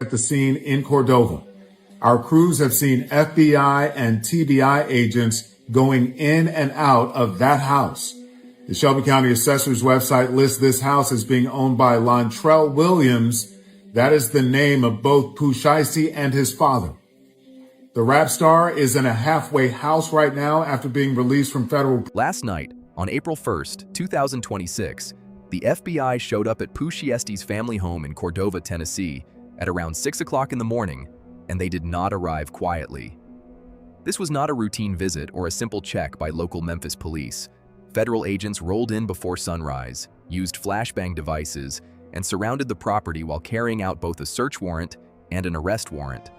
at the scene in Cordova. Our crews have seen FBI and TBI agents going in and out of that house. The Shelby County Assessor's website lists this house as being owned by Lontrell Williams. That is the name of both Pooh Shiesty and his father. The rap star is in a halfway house right now after being released from federal. Last night, on April 1st, 2026, the FBI showed up at Pooh Shiesty's family home in Cordova, Tennessee at around 6 o'clock in the morning, and they did not arrive quietly. This was not a routine visit or a simple check by local Memphis police. Federal agents rolled in before sunrise, used flashbang devices, and surrounded the property while carrying out both a search warrant and an arrest warrant.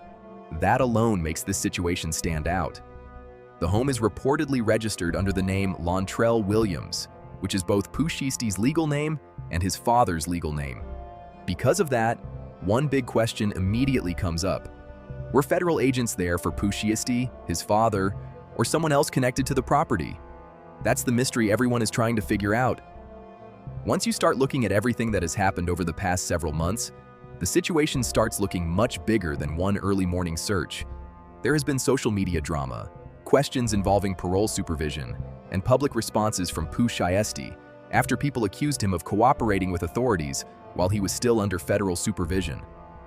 That alone makes this situation stand out. The home is reportedly registered under the name Lontrell Williams, which is both Pooh Shiesty's legal name and his father's legal name. Because of that, one big question immediately comes up. Were federal agents there for Pooh Shiesty, his father, or someone else connected to the property? That's the mystery everyone is trying to figure out. Once you start looking at everything that has happened over the past several months, the situation starts looking much bigger than one early morning search. There has been social media drama, questions involving parole supervision, and public responses from Pooh Shiesty after people accused him of cooperating with authorities while he was still under federal supervision.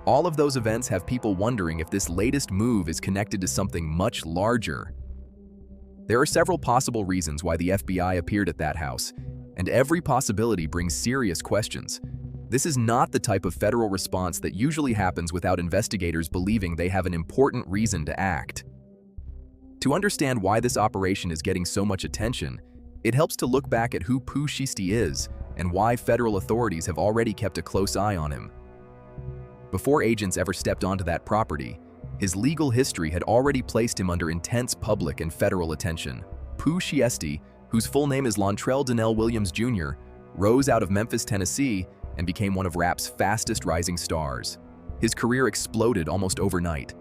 All of those events have people wondering if this latest move is connected to something much larger. There are several possible reasons why the FBI appeared at that house, and every possibility brings serious questions. This is not the type of federal response that usually happens without investigators believing they have an important reason to act. To understand why this operation is getting so much attention, it helps to look back at who Pooh Shiesty is and why federal authorities have already kept a close eye on him. Before agents ever stepped onto that property, his legal history had already placed him under intense public and federal attention. Pooh Shiesty, whose full name is Lontrell Donnell Williams Jr., rose out of Memphis, Tennessee, and became one of rap's fastest rising stars. His career exploded almost overnight.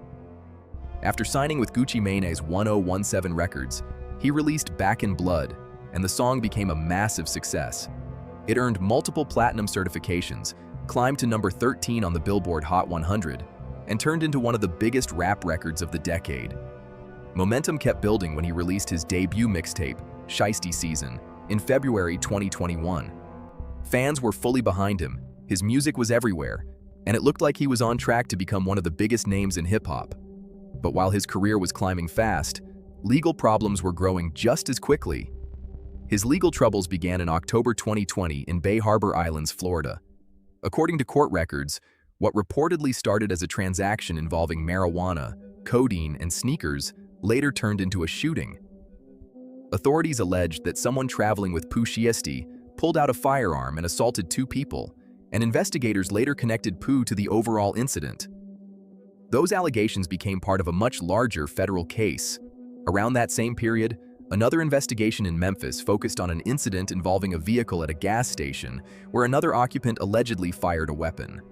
After signing with Gucci Mane's 1017 Records, he released Back in Blood, and the song became a massive success. It earned multiple platinum certifications, climbed to number 13 on the Billboard Hot 100, and turned into one of the biggest rap records of the decade. Momentum kept building when he released his debut mixtape, Shiesty Season, in February 2021. Fans were fully behind him, his music was everywhere, and it looked like he was on track to become one of the biggest names in hip-hop. But while his career was climbing fast, legal problems were growing just as quickly. His legal troubles began in October 2020 in Bay Harbor Islands, Florida. According to court records, what reportedly started as a transaction involving marijuana, codeine, and sneakers later turned into a shooting. Authorities alleged that someone traveling with Pooh Shiesty pulled out a firearm and assaulted two people, and investigators later connected Pooh to the overall incident. Those allegations became part of a much larger federal case. Around that same period, another investigation in Memphis focused on an incident involving a vehicle at a gas station where another occupant allegedly fired a weapon.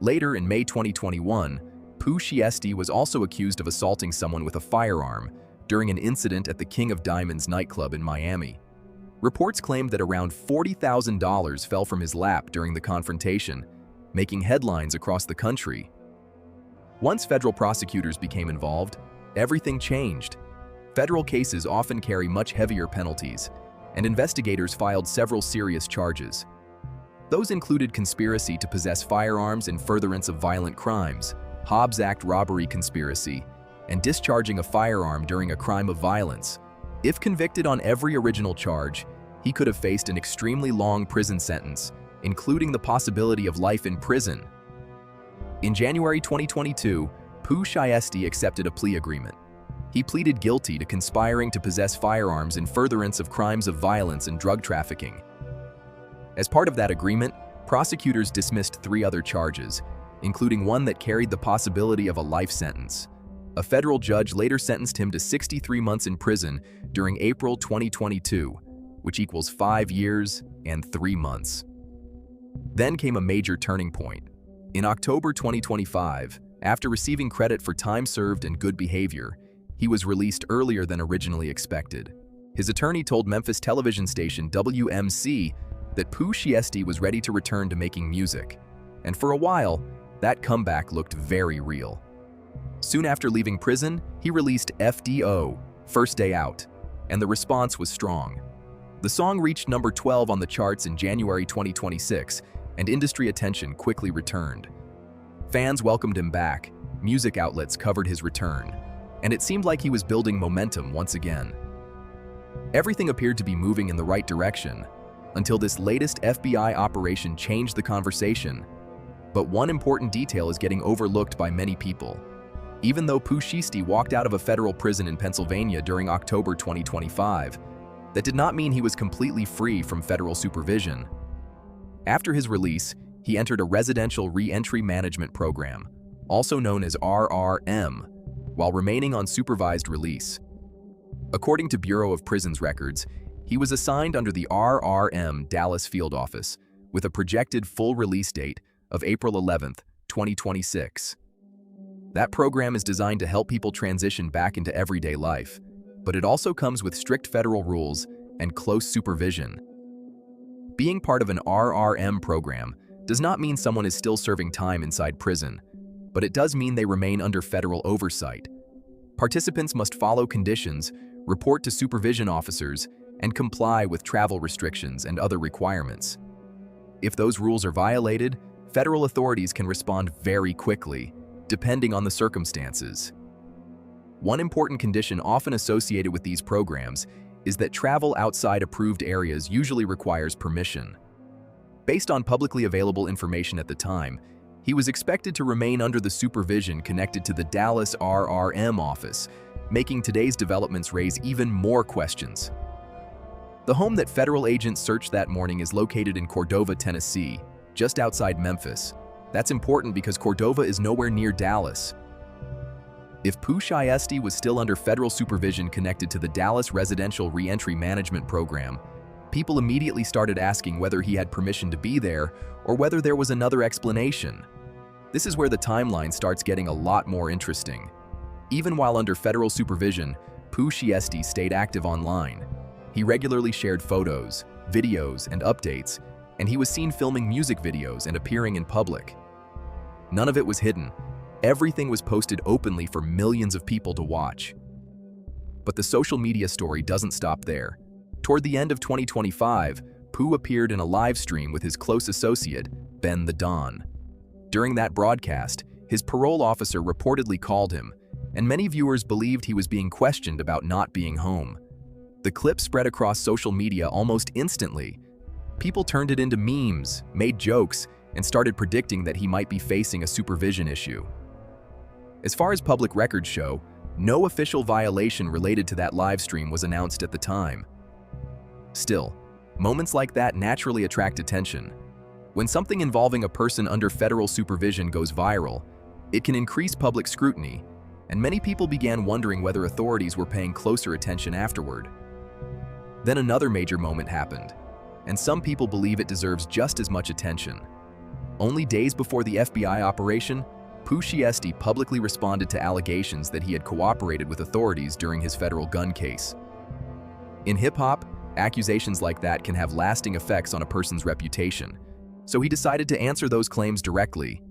Later in May 2021, Pooh Shiesty was also accused of assaulting someone with a firearm during an incident at the King of Diamonds nightclub in Miami. Reports claimed that around $40,000 fell from his lap during the confrontation, making headlines across the country. Once federal prosecutors became involved, everything changed. Federal cases often carry much heavier penalties, and investigators filed several serious charges. Those included conspiracy to possess firearms in furtherance of violent crimes, Hobbs Act robbery conspiracy, and discharging a firearm during a crime of violence. If convicted on every original charge, he could have faced an extremely long prison sentence, including the possibility of life in prison. In January 2022, Pooh Shiesty accepted a plea agreement. He pleaded guilty to conspiring to possess firearms in furtherance of crimes of violence and drug trafficking. As part of that agreement, prosecutors dismissed 3 other charges, including one that carried the possibility of a life sentence. A federal judge later sentenced him to 63 months in prison during April 2022, which equals 5 years and 3 months. Then came a major turning point. In October 2025, after receiving credit for time served and good behavior, he was released earlier than originally expected. His attorney told Memphis television station WMC that Pooh Shiesty was ready to return to making music, and for a while, That comeback looked very real. Soon after leaving prison, he released FDO, First Day Out, and the response was strong. The song reached number 12 on the charts in January 2026, and industry attention quickly returned. Fans welcomed him back, music outlets covered his return, and it seemed like he was building momentum once again. Everything appeared to be moving in the right direction, until this latest FBI operation changed the conversation. But one important detail is getting overlooked by many people. Even though Pooh Shiesty walked out of a federal prison in Pennsylvania during October 2025, that did not mean he was completely free from federal supervision. After his release, he entered a residential re-entry management program, also known as RRM, while remaining on supervised release. According to Bureau of Prisons records, he was assigned under the RRM Dallas field office with a projected full release date of April 11, 2026. That program is designed to help people transition back into everyday life, but it also comes with strict federal rules and close supervision. Being part of an RRM program does not mean someone is still serving time inside prison, but it does mean they remain under federal oversight. Participants must follow conditions, report to supervision officers, and comply with travel restrictions and other requirements. If those rules are violated, federal authorities can respond very quickly, depending on the circumstances. One important condition often associated with these programs is that travel outside approved areas usually requires permission. Based on publicly available information at the time, he was expected to remain under the supervision connected to the Dallas RRM office, making today's developments raise even more questions. The home that federal agents searched that morning is located in Cordova, Tennessee, just outside Memphis. That's important because Cordova is nowhere near Dallas. If Pooh Shiesty was still under federal supervision connected to the Dallas Residential Reentry Management Program, people immediately started asking whether he had permission to be there or whether there was another explanation. This is where the timeline starts getting a lot more interesting. Even while under federal supervision, Pooh Shiesty stayed active online. He regularly shared photos, videos, and updates, and he was seen filming music videos and appearing in public. None of it was hidden. Everything was posted openly for millions of people to watch. But the social media story doesn't stop there. Toward the end of 2025, Pooh appeared in a live stream with his close associate, Ben the Don. During that broadcast, his parole officer reportedly called him, and many viewers believed he was being questioned about not being home. The clip spread across social media almost instantly. People turned it into memes, made jokes, and started predicting that he might be facing a supervision issue. As far as public records show, no official violation related to that live stream was announced at the time. Still, moments like that naturally attract attention. When something involving a person under federal supervision goes viral, it can increase public scrutiny, and many people began wondering whether authorities were paying closer attention afterward. Then another major moment happened, and some people believe it deserves just as much attention. Only days before the FBI operation, Pooh Shiesty publicly responded to allegations that he had cooperated with authorities during his federal gun case. In hip-hop, accusations like that can have lasting effects on a person's reputation, so he decided to answer those claims directly.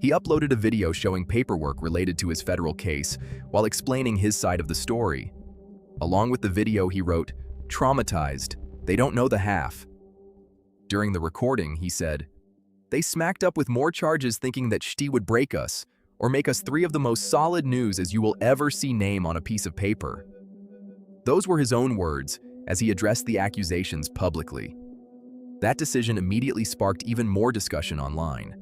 He uploaded a video showing paperwork related to his federal case while explaining his side of the story. Along with the video, he wrote, "Traumatized, they don't know the half." During the recording, he said, "They smacked up with more charges thinking that Shti would break us, or make us three of the most solid news as you will ever see name on a piece of paper." Those were his own words as he addressed the accusations publicly. That decision immediately sparked even more discussion online.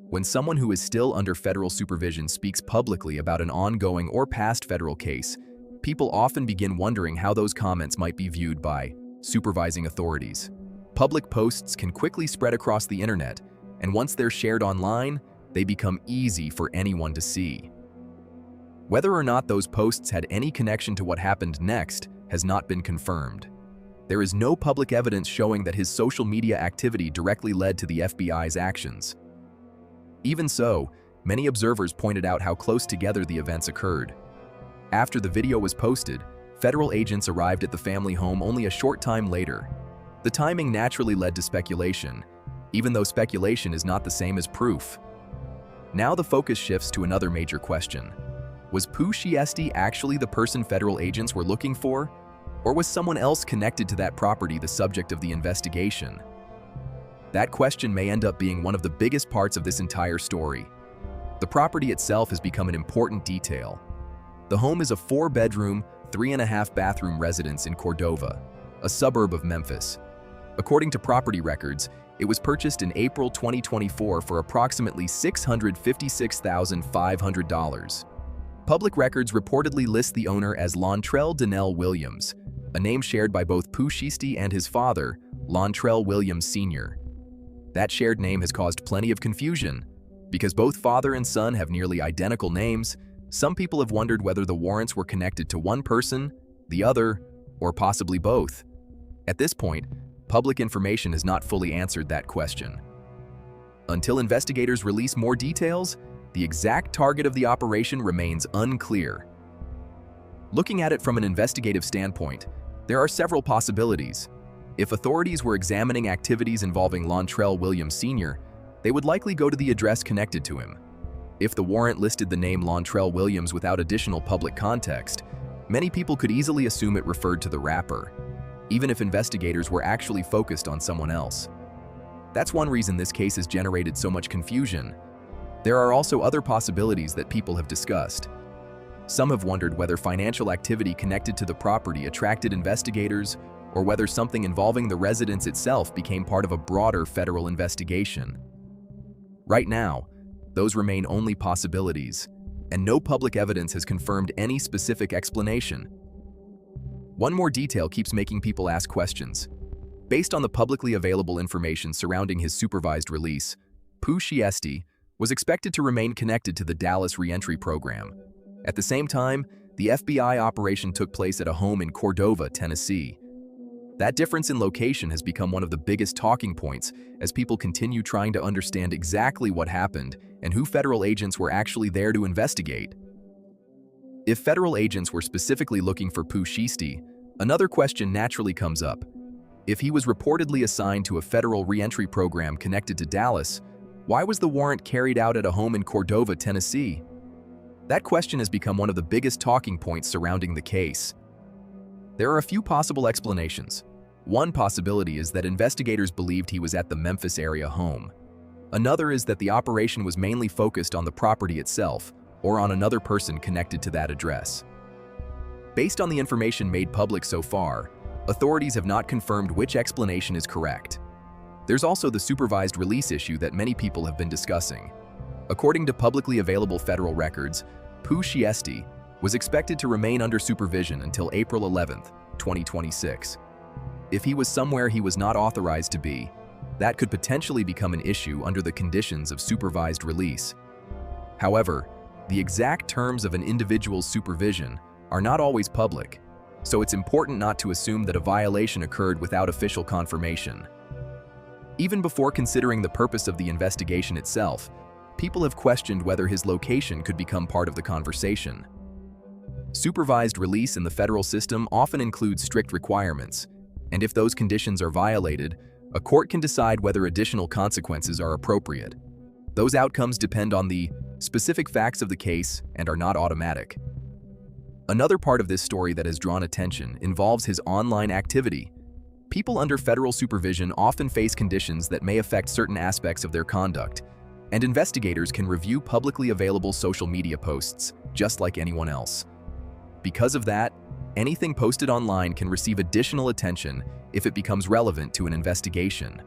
When someone who is still under federal supervision speaks publicly about an ongoing or past federal case, people often begin wondering how those comments might be viewed by supervising authorities. Public posts can quickly spread across the internet, and once they're shared online, they become easy for anyone to see. Whether or not those posts had any connection to what happened next has not been confirmed. There is no public evidence showing that his social media activity directly led to the FBI's actions. Even so, many observers pointed out how close together the events occurred. After the video was posted, federal agents arrived at the family home only a short time later. The timing naturally led to speculation, even though speculation is not the same as proof. Now the focus shifts to another major question. Was Pooh Shiesty actually the person federal agents were looking for? Or was someone else connected to that property the subject of the investigation? That question may end up being one of the biggest parts of this entire story. The property itself has become an important detail. The home is a 4-bedroom, 3.5-bathroom residence in Cordova, a suburb of Memphis. According to property records, it was purchased in April 2024 for approximately $656,500. Public records reportedly list the owner as Lontrell Donnell Williams, a name shared by both Pooh Shiesty and his father, Lontrell Williams Sr. That shared name has caused plenty of confusion. Because both father and son have nearly identical names, some people have wondered whether the warrants were connected to one person, the other, or possibly both. At this point, public information has not fully answered that question. Until investigators release more details, the exact target of the operation remains unclear. Looking at it from an investigative standpoint, there are several possibilities. If authorities were examining activities involving Lontrell Williams Sr., they would likely go to the address connected to him. If the warrant listed the name Lontrell Williams without additional public context, many people could easily assume it referred to the rapper, even if investigators were actually focused on someone else. That's one reason this case has generated so much confusion. There are also other possibilities that people have discussed. Some have wondered whether financial activity connected to the property attracted investigators, or whether something involving the residence itself became part of a broader federal investigation. Right now, those remain only possibilities, and no public evidence has confirmed any specific explanation. One more detail keeps making people ask questions. Based on the publicly available information surrounding his supervised release, Pooh Shiesty was expected to remain connected to the Dallas reentry program. At the same time, the FBI operation took place at a home in Cordova, Tennessee. That difference in location has become one of the biggest talking points as people continue trying to understand exactly what happened and who federal agents were actually there to investigate. If federal agents were specifically looking for Pooh Shiesty, another question naturally comes up. If he was reportedly assigned to a federal reentry program connected to Dallas, why was the warrant carried out at a home in Cordova, Tennessee? That question has become one of the biggest talking points surrounding the case. There are a few possible explanations. One possibility is that investigators believed he was at the Memphis area home. Another is that the operation was mainly focused on the property itself or on another person connected to that address. Based on the information made public so far, authorities have not confirmed which explanation is correct. There's also the supervised release issue that many people have been discussing. According to publicly available federal records, Pooh Shiesty was expected to remain under supervision until April 11, 2026. If he was somewhere he was not authorized to be, that could potentially become an issue under the conditions of supervised release. However, the exact terms of an individual's supervision are not always public, so it's important not to assume that a violation occurred without official confirmation. Even before considering the purpose of the investigation itself, people have questioned whether his location could become part of the conversation. Supervised release in the federal system often includes strict requirements, and if those conditions are violated, a court can decide whether additional consequences are appropriate. Those outcomes depend on the specific facts of the case and are not automatic. Another part of this story that has drawn attention involves his online activity. People under federal supervision often face conditions that may affect certain aspects of their conduct, and investigators can review publicly available social media posts, just like anyone else. Because of that, anything posted online can receive additional attention if it becomes relevant to an investigation.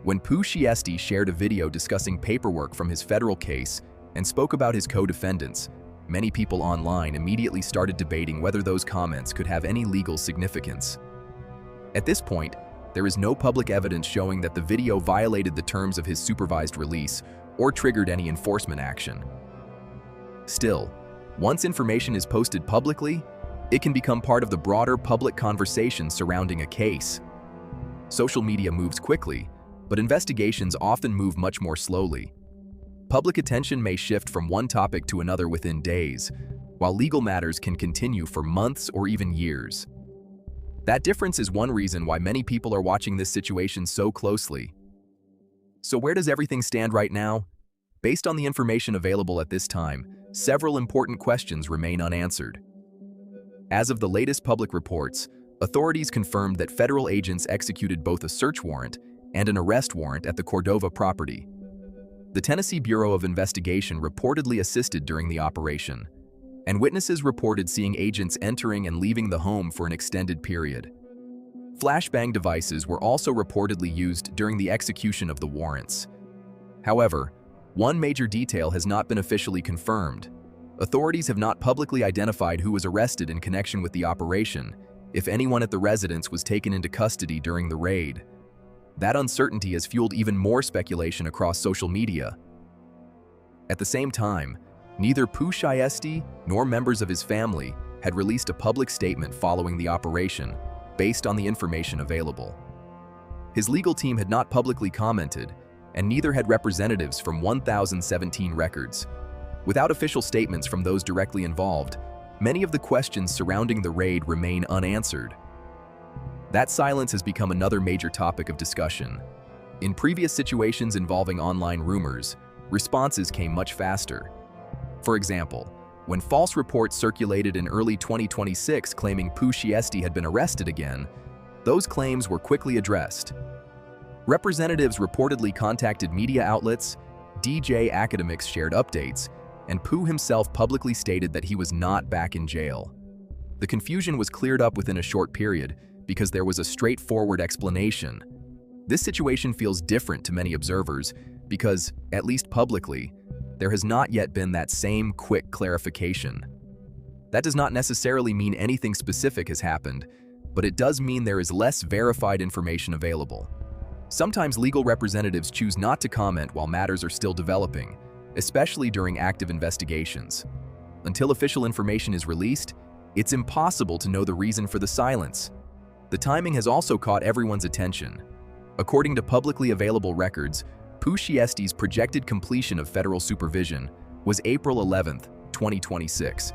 When Pooh Shiesty shared a video discussing paperwork from his federal case and spoke about his co-defendants, many people online immediately started debating whether those comments could have any legal significance. At this point, there is no public evidence showing that the video violated the terms of his supervised release or triggered any enforcement action. Still, once information is posted publicly, it can become part of the broader public conversation surrounding a case. Social media moves quickly, but investigations often move much more slowly. Public attention may shift from one topic to another within days, while legal matters can continue for months or even years. That difference is one reason why many people are watching this situation so closely. So where does everything stand right now? Based on the information available at this time, several important questions remain unanswered. As of the latest public reports, authorities confirmed that federal agents executed both a search warrant and an arrest warrant at the Cordova property. The Tennessee Bureau of Investigation reportedly assisted during the operation, and witnesses reported seeing agents entering and leaving the home for an extended period. Flashbang devices were also reportedly used during the execution of the warrants. However, one major detail has not been officially confirmed. Authorities have not publicly identified who was arrested in connection with the operation, if anyone at the residence was taken into custody during the raid. That uncertainty has fueled even more speculation across social media. At the same time, neither Pooh Shiesty nor members of his family had released a public statement following the operation, based on the information available. His legal team had not publicly commented, and neither had representatives from 1017 records. Without official statements from those directly involved, many of the questions surrounding the raid remain unanswered. That silence has become another major topic of discussion. In previous situations involving online rumors, responses came much faster. For example, when false reports circulated in early 2026 claiming Pooh Shiesty had been arrested again, those claims were quickly addressed. Representatives reportedly contacted media outlets, DJ academics shared updates, and Pooh himself publicly stated that he was not back in jail. The confusion was cleared up within a short period because there was a straightforward explanation. This situation feels different to many observers because, at least publicly, there has not yet been that same quick clarification. That does not necessarily mean anything specific has happened, but it does mean there is less verified information available. Sometimes legal representatives choose not to comment while matters are still developing, especially during active investigations. Until official information is released, it's impossible to know the reason for the silence. The timing has also caught everyone's attention. According to publicly available records, Pooh Shiesty's projected completion of federal supervision was April 11, 2026.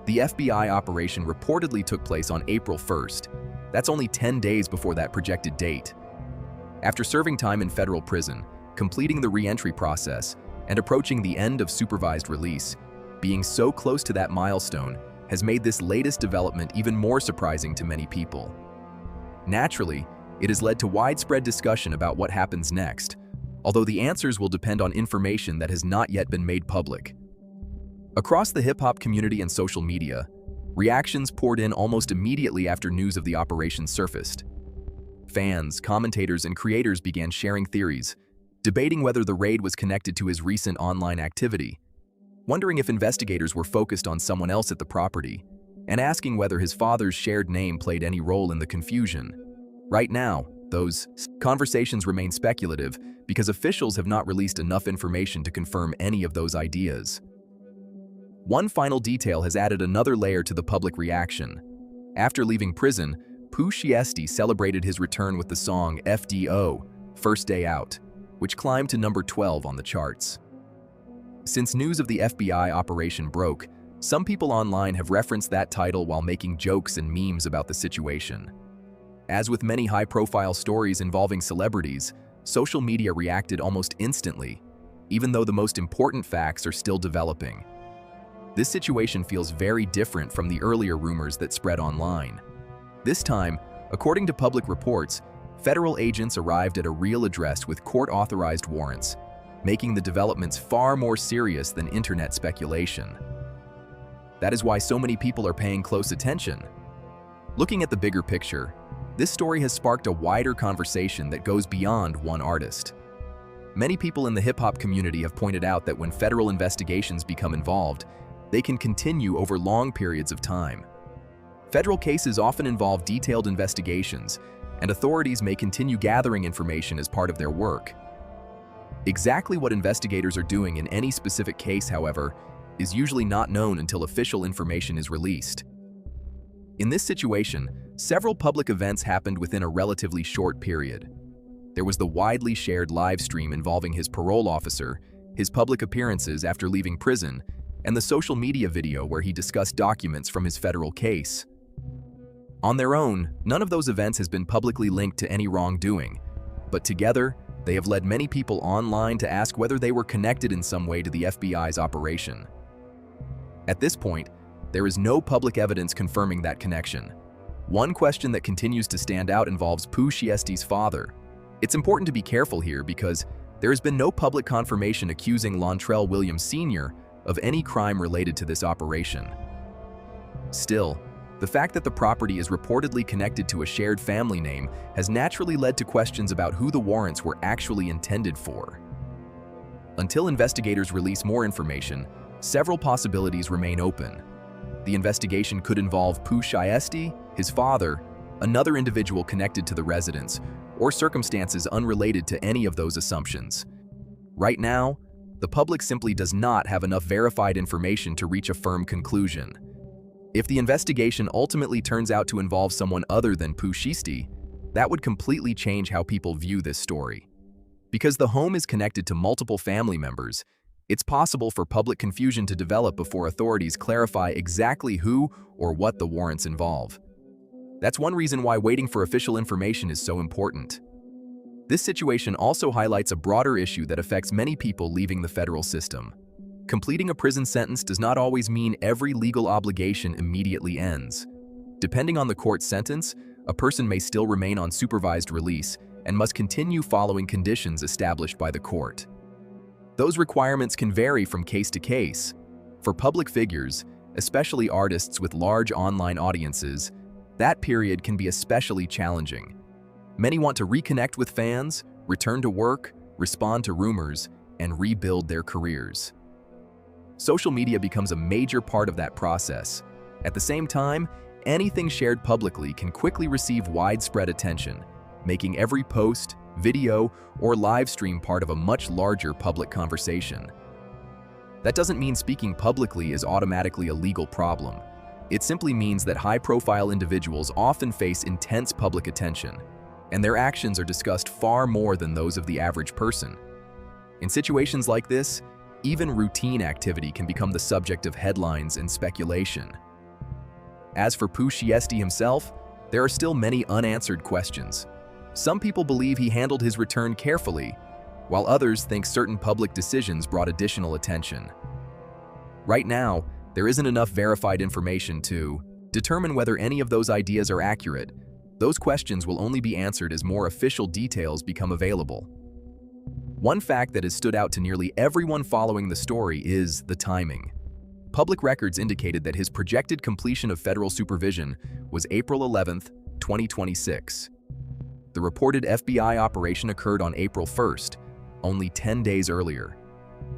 The FBI operation reportedly took place on April 1st. That's only 10 days before that projected date. After serving time in federal prison, completing the re-entry process, and approaching the end of supervised release, being so close to that milestone has made this latest development even more surprising to many people. Naturally, it has led to widespread discussion about what happens next, although the answers will depend on information that has not yet been made public. Across the hip-hop community and social media, reactions poured in almost immediately after news of the operation surfaced. Fans, commentators, and creators began sharing theories, debating whether the raid was connected to his recent online activity, wondering if investigators were focused on someone else at the property, and asking whether his father's shared name played any role in the confusion. Right now, those conversations remain speculative because officials have not released enough information to confirm any of those ideas. One final detail has added another layer to the public reaction. After leaving prison, Pooh Shiesty celebrated his return with the song FDO, First Day Out, which climbed to number 12 on the charts. Since news of the FBI operation broke, some people online have referenced that title while making jokes and memes about the situation. As with many high-profile stories involving celebrities, social media reacted almost instantly, even though the most important facts are still developing. This situation feels very different from the earlier rumors that spread online. This time, according to public reports, federal agents arrived at a real address with court-authorized warrants, making the developments far more serious than internet speculation. That is why so many people are paying close attention. Looking at the bigger picture, this story has sparked a wider conversation that goes beyond one artist. Many people in the hip-hop community have pointed out that when federal investigations become involved, they can continue over long periods of time. Federal cases often involve detailed investigations, and authorities may continue gathering information as part of their work. Exactly what investigators are doing in any specific case, however, is usually not known until official information is released. In this situation, several public events happened within a relatively short period. There was the widely shared live stream involving his parole officer, his public appearances after leaving prison, and the social media video where he discussed documents from his federal case. On their own, none of those events has been publicly linked to any wrongdoing, but together, They have led many people online to ask whether they were connected in some way to the FBI's operation. At this point, there is no public evidence confirming that connection. One question that continues to stand out involves Pooh Shiesty's father. It's important to be careful here because there has been no public confirmation accusing Lontrell Williams Sr. of any crime related to this operation. Still, the fact that the property is reportedly connected to a shared family name has naturally led to questions about who the warrants were actually intended for. Until investigators release more information, several possibilities remain open. The investigation could involve Pooh Shiesty, his father, another individual connected to the residence, or circumstances unrelated to any of those assumptions. Right now, the public simply does not have enough verified information to reach a firm conclusion. If the investigation ultimately turns out to involve someone other than Pooh Shiesty, that would completely change how people view this story. Because the home is connected to multiple family members, it's possible for public confusion to develop before authorities clarify exactly who or what the warrants involve. That's one reason why waiting for official information is so important. This situation also highlights a broader issue that affects many people leaving the federal system. Completing a prison sentence does not always mean every legal obligation immediately ends. Depending on the court's sentence, a person may still remain on supervised release and must continue following conditions established by the court. Those requirements can vary from case to case. For public figures, especially artists with large online audiences, that period can be especially challenging. Many want to reconnect with fans, return to work, respond to rumors, and rebuild their careers. Social media becomes a major part of that process. At the same time, anything shared publicly can quickly receive widespread attention, making every post, video, or live stream part of a much larger public conversation. That doesn't mean speaking publicly is automatically a legal problem. It simply means that high-profile individuals often face intense public attention, and their actions are discussed far more than those of the average person. In situations like this, even routine activity can become the subject of headlines and speculation. As for Pooh Shiesty himself, there are still many unanswered questions. Some people believe he handled his return carefully, while others think certain public decisions brought additional attention. Right now, there isn't enough verified information to determine whether any of those ideas are accurate. Those questions will only be answered as more official details become available. One fact that has stood out to nearly everyone following the story is the timing. Public records indicated that his projected completion of federal supervision was April 11, 2026. The reported FBI operation occurred on April 1st, only 10 days earlier.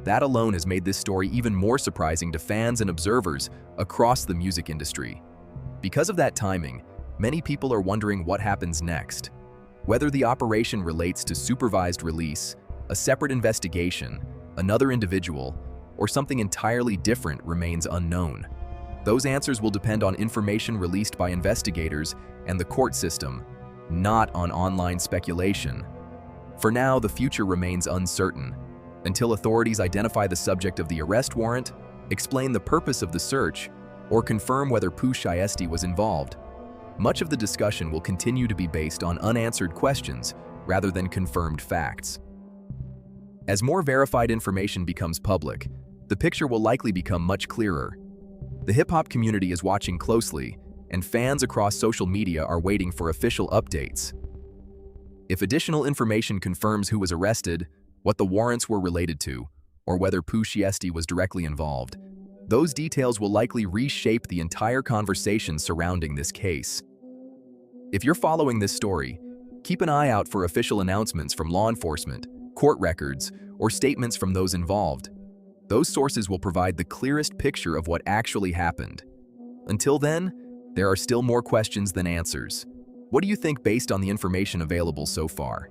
That alone has made this story even more surprising to fans and observers across the music industry. Because of that timing, many people are wondering what happens next. Whether the operation relates to supervised release, a separate investigation, another individual, or something entirely different remains unknown. Those answers will depend on information released by investigators and the court system, not on online speculation. For now, the future remains uncertain, until authorities identify the subject of the arrest warrant, explain the purpose of the search, or confirm whether Pooh Shiesty was involved. Much of the discussion will continue to be based on unanswered questions rather than confirmed facts. As more verified information becomes public, the picture will likely become much clearer. The hip-hop community is watching closely, and fans across social media are waiting for official updates. If additional information confirms who was arrested, what the warrants were related to, or whether Pooh Shiesty was directly involved, those details will likely reshape the entire conversation surrounding this case. If you're following this story, keep an eye out for official announcements from law enforcement, court records, or statements from those involved. Those sources will provide the clearest picture of what actually happened. Until then, there are still more questions than answers. What do you think based on the information available so far?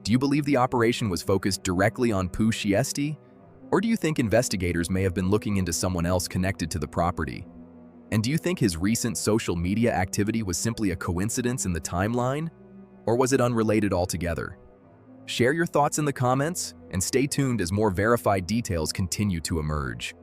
Do you believe the operation was focused directly on Pooh Shiesty? Or do you think investigators may have been looking into someone else connected to the property? And do you think his recent social media activity was simply a coincidence in the timeline? Or was it unrelated altogether? Share your thoughts in the comments, and stay tuned as more verified details continue to emerge.